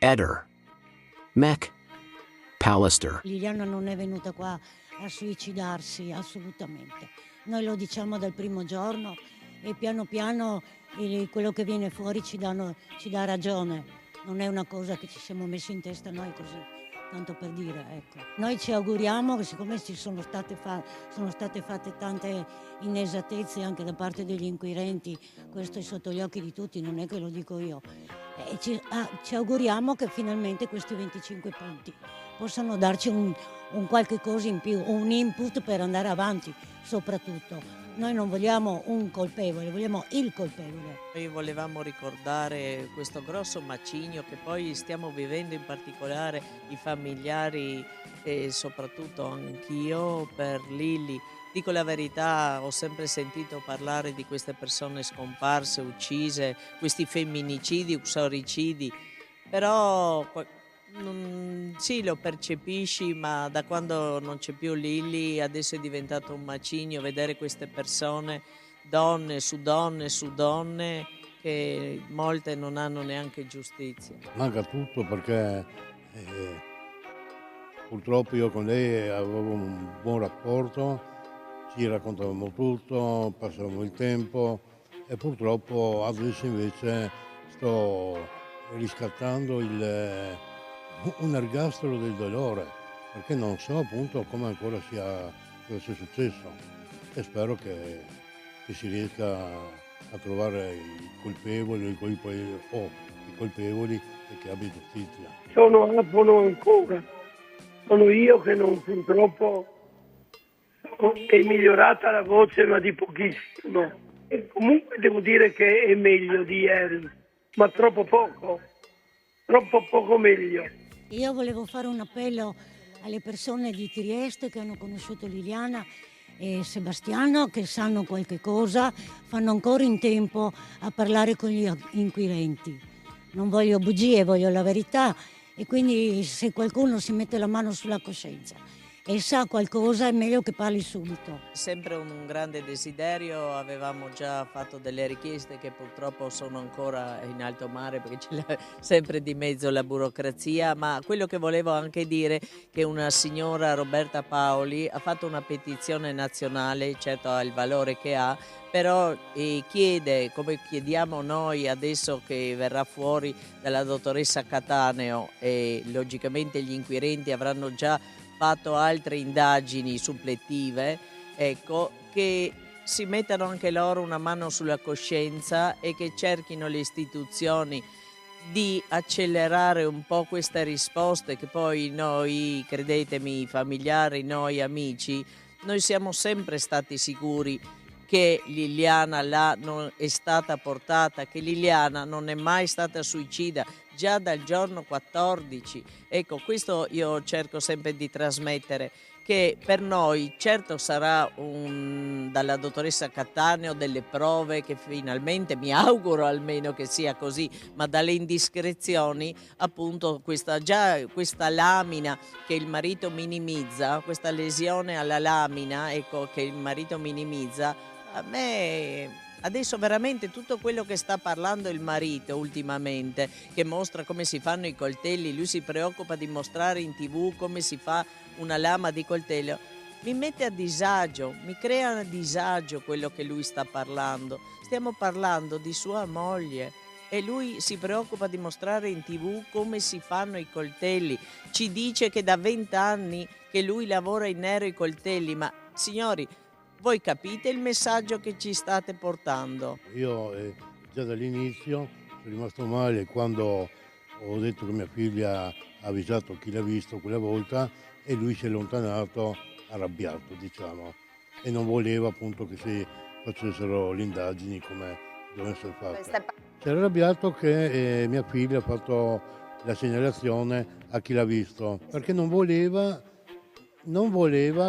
Eder, Mac Pallister. Liliana non è venuta qua a suicidarsi, assolutamente. Noi lo diciamo dal primo giorno e piano piano quello che viene fuori ci dà ragione. Non è una cosa che ci siamo messi in testa noi così, tanto per dire, ecco. Noi ci auguriamo che, siccome ci sono state fatte tante inesattezze anche da parte degli inquirenti, questo è sotto gli occhi di tutti, non è che lo dico io, ci auguriamo che finalmente questi 25 punti possano darci un qualche cosa in più, un input per andare avanti soprattutto. Noi non vogliamo un colpevole, vogliamo il colpevole. Noi volevamo ricordare questo grosso macigno che poi stiamo vivendo, in particolare i familiari e soprattutto anch'io per Lilli. Dico la verità, ho sempre sentito parlare di queste persone scomparse, uccise, questi femminicidi, uxoricidi, però sì, lo percepisci, ma da quando non c'è più Lilli adesso è diventato un macigno vedere queste persone, donne su donne su donne, che molte non hanno neanche giustizia. Manca tutto perché purtroppo io con lei avevo un buon rapporto, ci raccontavamo tutto, passavamo il tempo e purtroppo adesso invece sto riscattando un ergastolo del dolore, perché non so appunto come ancora cosa sia successo e spero che si riesca a trovare i colpevoli i colpevoli e che abbia giustizia. Sono afono ancora, sono io che non purtroppo è migliorata la voce ma di pochissimo e comunque devo dire che è meglio di ieri, ma troppo poco meglio. Io volevo fare un appello alle persone di Trieste che hanno conosciuto Liliana e Sebastiano, che sanno qualche cosa, fanno ancora in tempo a parlare con gli inquirenti. Non voglio bugie, voglio la verità e quindi se qualcuno si mette la mano sulla coscienza e sa qualcosa è meglio che parli subito. Sempre un grande desiderio, avevamo già fatto delle richieste che purtroppo sono ancora in alto mare perché c'è sempre di mezzo la burocrazia, ma quello che volevo anche dire è che una signora, Roberta Paoli, ha fatto una petizione nazionale, certo ha il valore che ha, però chiede, come chiediamo noi adesso che verrà fuori dalla dottoressa Cattaneo e logicamente gli inquirenti avranno già fatto altre indagini suppletive, ecco, che si mettano anche loro una mano sulla coscienza e che cerchino le istituzioni di accelerare un po' queste risposte che poi noi, credetemi, familiari, noi amici, noi siamo sempre stati sicuri che Liliana là non è stata portata, che Liliana non è mai stata suicida, già dal giorno 14. Ecco, questo io cerco sempre di trasmettere, che per noi certo sarà dalla dottoressa Cattaneo delle prove che finalmente, mi auguro almeno che sia così, ma dalle indiscrezioni appunto questa lamina che il marito minimizza, questa lesione alla lamina, ecco, che il marito minimizza, a me adesso veramente tutto quello che sta parlando il marito ultimamente, che mostra come si fanno i coltelli, lui si preoccupa di mostrare in TV come si fa una lama di coltello, mi mette a disagio, mi crea a disagio quello che lui sta parlando. Stiamo parlando di sua moglie e lui si preoccupa di mostrare in TV come si fanno i coltelli. Ci dice che da 20 anni che lui lavora in nero i coltelli, ma signori, voi capite il messaggio che ci state portando? Io già dall'inizio sono rimasto male quando ho detto che mia figlia ha avvisato chi l'ha visto quella volta e lui si è allontanato arrabbiato, diciamo, e non voleva appunto che si facessero le indagini come dovevano essere fatte. Si era arrabbiato che mia figlia ha fatto la segnalazione a chi l'ha visto, perché non voleva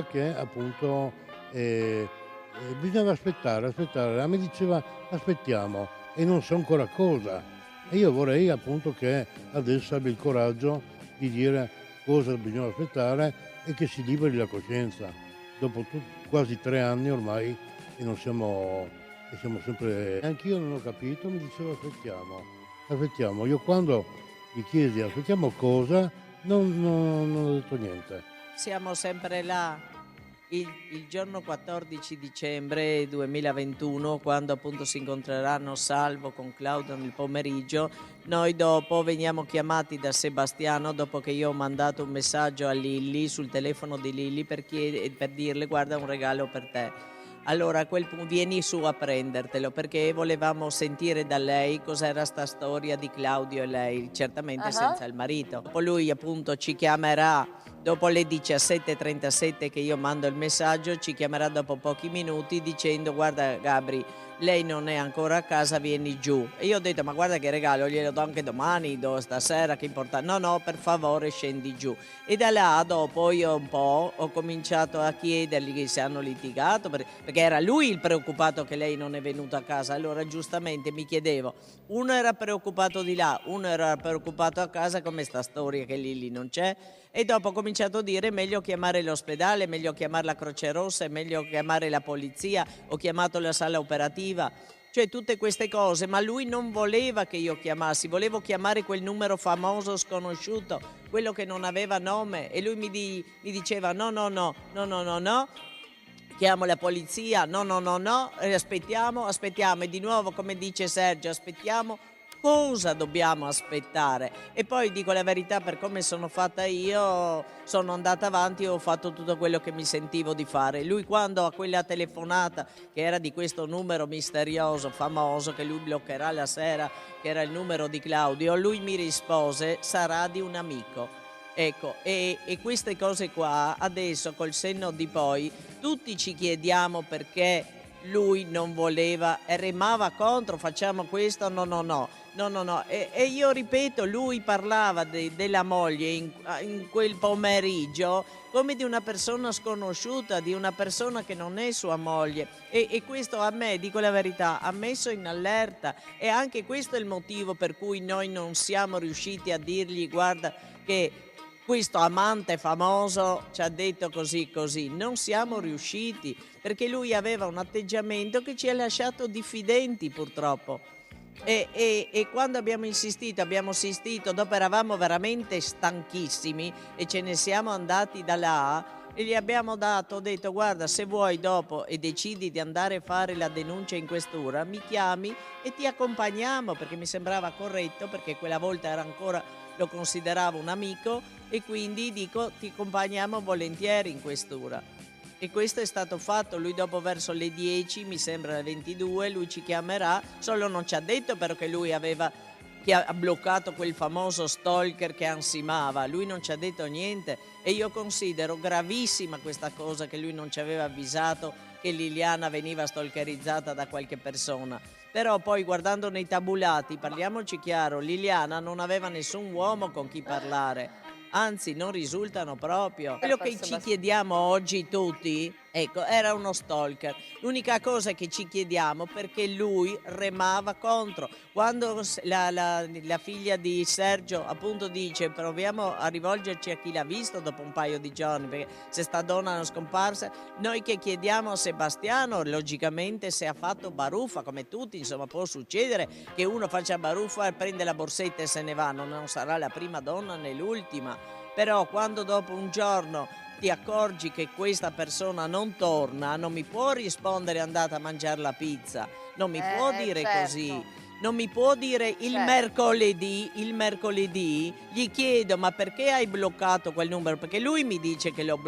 che appunto bisognava aspettare. A me diceva aspettiamo e non so ancora cosa. E io vorrei appunto che adesso abbia il coraggio di dire cosa bisogna aspettare e che si liberi la coscienza. Dopo quasi 3 anni ormai e non siamo sempre. Anch'io non ho capito, mi dicevo aspettiamo. Io quando gli chiesi aspettiamo cosa, non ho detto niente. Siamo sempre là. Il giorno 14 dicembre 2021, quando appunto si incontreranno Salvo con Claudio nel pomeriggio, noi dopo veniamo chiamati da Sebastiano dopo che io ho mandato un messaggio a Lilli sul telefono di Lilli per dirle guarda un regalo per te. Allora a quel punto vieni su a prendertelo perché volevamo sentire da lei cos'era sta storia di Claudio e lei, certamente senza il marito. Poi lui appunto ci chiamerà dopo le 17:37 che io mando il messaggio, ci chiamerà dopo pochi minuti dicendo guarda Gabri, lei non è ancora a casa, vieni giù. E io ho detto ma guarda che regalo, glielo do anche domani, do stasera, che importa. No, per favore scendi giù. E da là dopo io un po' ho cominciato a chiedergli se hanno litigato, perché era lui il preoccupato che lei non è venuta a casa. Allora giustamente mi chiedevo, uno era preoccupato di là, uno era preoccupato a casa, come sta storia che Lilli non c'è. E dopo ho cominciato a dire meglio chiamare l'ospedale, meglio chiamare la Croce Rossa, è meglio chiamare la polizia, ho chiamato la sala operativa, cioè tutte queste cose, ma lui non voleva che io chiamassi, volevo chiamare quel numero famoso sconosciuto, quello che non aveva nome e lui mi diceva no, chiamo la polizia, no, aspettiamo e di nuovo come dice Sergio, aspettiamo. Cosa dobbiamo aspettare? E poi dico la verità, per come sono fatta io, sono andata avanti e ho fatto tutto quello che mi sentivo di fare. Lui quando a quella telefonata, che era di questo numero misterioso, famoso, che lui bloccherà la sera, che era il numero di Claudio, lui mi rispose, sarà di un amico. Ecco, e queste cose qua, adesso col senno di poi, tutti ci chiediamo perché lui non voleva e remava contro, facciamo questo, no. E io ripeto, lui parlava della moglie in quel pomeriggio come di una persona sconosciuta, di una persona che non è sua moglie e questo a me, dico la verità, ha messo in allerta e anche questo è il motivo per cui noi non siamo riusciti a dirgli guarda che questo amante famoso ci ha detto così, non siamo riusciti perché lui aveva un atteggiamento che ci ha lasciato diffidenti purtroppo. E quando abbiamo insistito, dopo eravamo veramente stanchissimi e ce ne siamo andati da là e gli abbiamo ho detto guarda se vuoi dopo e decidi di andare a fare la denuncia in questura mi chiami e ti accompagniamo perché mi sembrava corretto perché quella volta era ancora lo consideravo un amico e quindi dico ti accompagniamo volentieri in questura. E questo è stato fatto, lui dopo verso le 10, mi sembra le 22, lui ci chiamerà, solo non ci ha detto però che lui che ha bloccato quel famoso stalker che ansimava, lui non ci ha detto niente e io considero gravissima questa cosa che lui non ci aveva avvisato che Liliana veniva stalkerizzata da qualche persona. Però poi guardando nei tabulati, parliamoci chiaro, Liliana non aveva nessun uomo con chi parlare. Anzi, non risultano proprio. Quello che ci chiediamo oggi tutti, ecco, era uno stalker. L'unica cosa che ci chiediamo perché lui remava contro. Quando la figlia di Sergio appunto dice proviamo a rivolgerci a chi l'ha visto dopo un paio di giorni, perché se sta donna non scomparsa, noi che chiediamo a Sebastiano, logicamente se ha fatto baruffa, come tutti, insomma può succedere che uno faccia baruffa e prende la borsetta e se ne va, non sarà la prima donna né l'ultima. Però quando dopo un giorno ti accorgi che questa persona non torna, non mi può rispondere andata a mangiare la pizza, non mi può dire certo. così. Non mi può dire il mercoledì gli chiedo ma perché hai bloccato quel numero? Perché lui mi dice che lo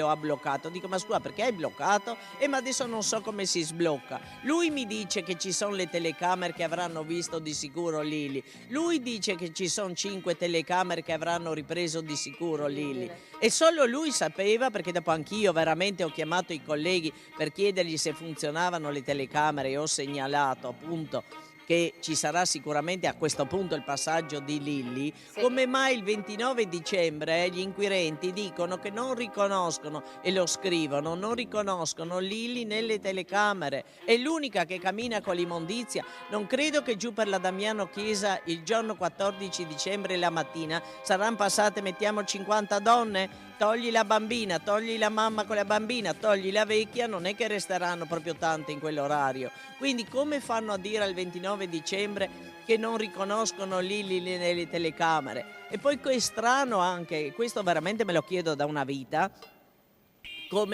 ha bloccato. Dico ma scusa perché hai bloccato? Ma adesso non so come si sblocca. Lui mi dice che ci sono le telecamere che avranno visto di sicuro Lili. Lui dice che ci sono 5 telecamere che avranno ripreso di sicuro Lili. E solo lui sapeva perché dopo anch'io veramente ho chiamato i colleghi per chiedergli se funzionavano le telecamere e ho segnalato appunto che ci sarà sicuramente a questo punto il passaggio di Lilli, come mai il 29 dicembre gli inquirenti dicono che non riconoscono, e lo scrivono, non riconoscono Lilli nelle telecamere, è l'unica che cammina con l'immondizia. Non credo che giù per la Damiano Chiesa il giorno 14 dicembre la mattina saranno passate, mettiamo 50 donne, togli la bambina, togli la mamma con la bambina, togli la vecchia, non è che resteranno proprio tante in quell'orario. Quindi come fanno a dire al 29 dicembre che non riconoscono Lili nelle telecamere. E poi è strano anche, questo veramente me lo chiedo da una vita,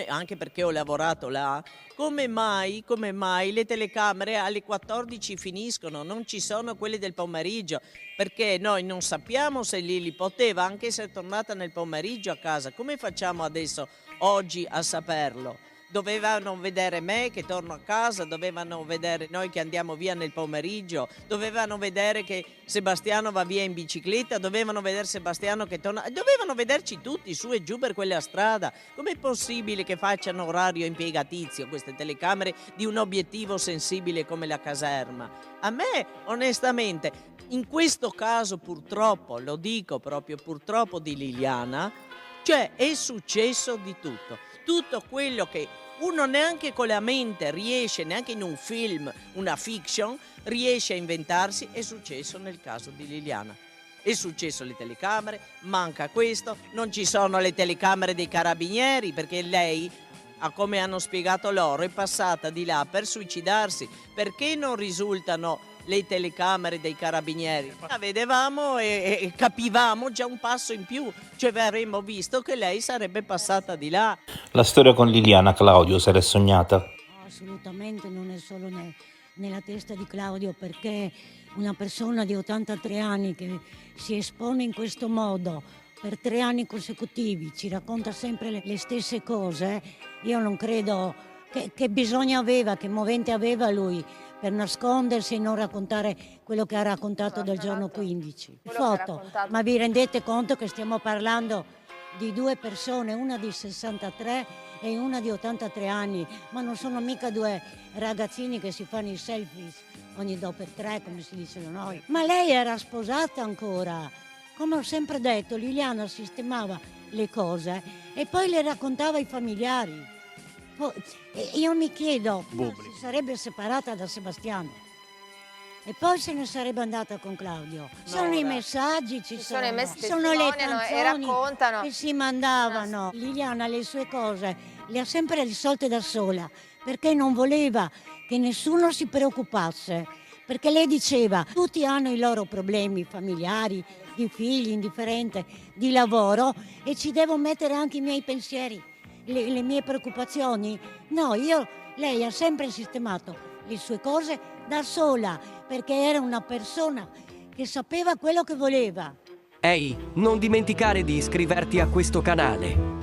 anche perché ho lavorato là, come mai le telecamere alle 14 finiscono, non ci sono quelle del pomeriggio, perché noi non sappiamo se Lili poteva anche essere tornata nel pomeriggio a casa. Come facciamo adesso, oggi, a saperlo? Dovevano vedere me che torno a casa, dovevano vedere noi che andiamo via nel pomeriggio, dovevano vedere che Sebastiano va via in bicicletta, dovevano vedere Sebastiano che torna, dovevano vederci tutti su e giù per quella strada. Com'è possibile che facciano orario impiegatizio queste telecamere di un obiettivo sensibile come la caserma? A me, onestamente, in questo caso purtroppo, lo dico proprio purtroppo di Liliana, cioè è successo di tutto. Tutto quello che uno neanche con la mente riesce, neanche in un film, una fiction, riesce a inventarsi, è successo nel caso di Liliana. È successo alle telecamere, manca questo, non ci sono le telecamere dei carabinieri perché lei, come hanno spiegato loro, è passata di là per suicidarsi. Perché non risultano le telecamere dei carabinieri? La vedevamo e capivamo già un passo in più, cioè avremmo visto che lei sarebbe passata di là. La storia con Liliana, Claudio, se l'è sognata? No, assolutamente non è solo nella testa di Claudio, perché una persona di 83 anni che si espone in questo modo per 3 anni consecutivi, ci racconta sempre le stesse cose, io non credo che bisogno aveva, che movente aveva lui per nascondersi e non raccontare quello che ha raccontato del giorno 15. Foto, ma vi rendete conto che stiamo parlando di 2 persone, una di 63 e una di 83 anni, ma non sono mica 2 ragazzini che si fanno i selfie ogni 2x3, come si dice da noi. Ma lei era sposata ancora. Come ho sempre detto, Liliana sistemava le cose e poi le raccontava ai familiari. Io mi chiedo, si sarebbe separata da Sebastiano e poi se ne sarebbe andata con Claudio. Sono i messaggi, ci sono le canzoni e raccontano che si mandavano. Liliana le sue cose le ha sempre risolte da sola, perché non voleva che nessuno si preoccupasse, perché lei diceva tutti hanno i loro problemi familiari, di figli, indifferente, di lavoro, e ci devo mettere anche i miei pensieri, le mie preoccupazioni. No, lei ha sempre sistemato le sue cose da sola, perché era una persona che sapeva quello che voleva. Ehi, non dimenticare di iscriverti a questo canale.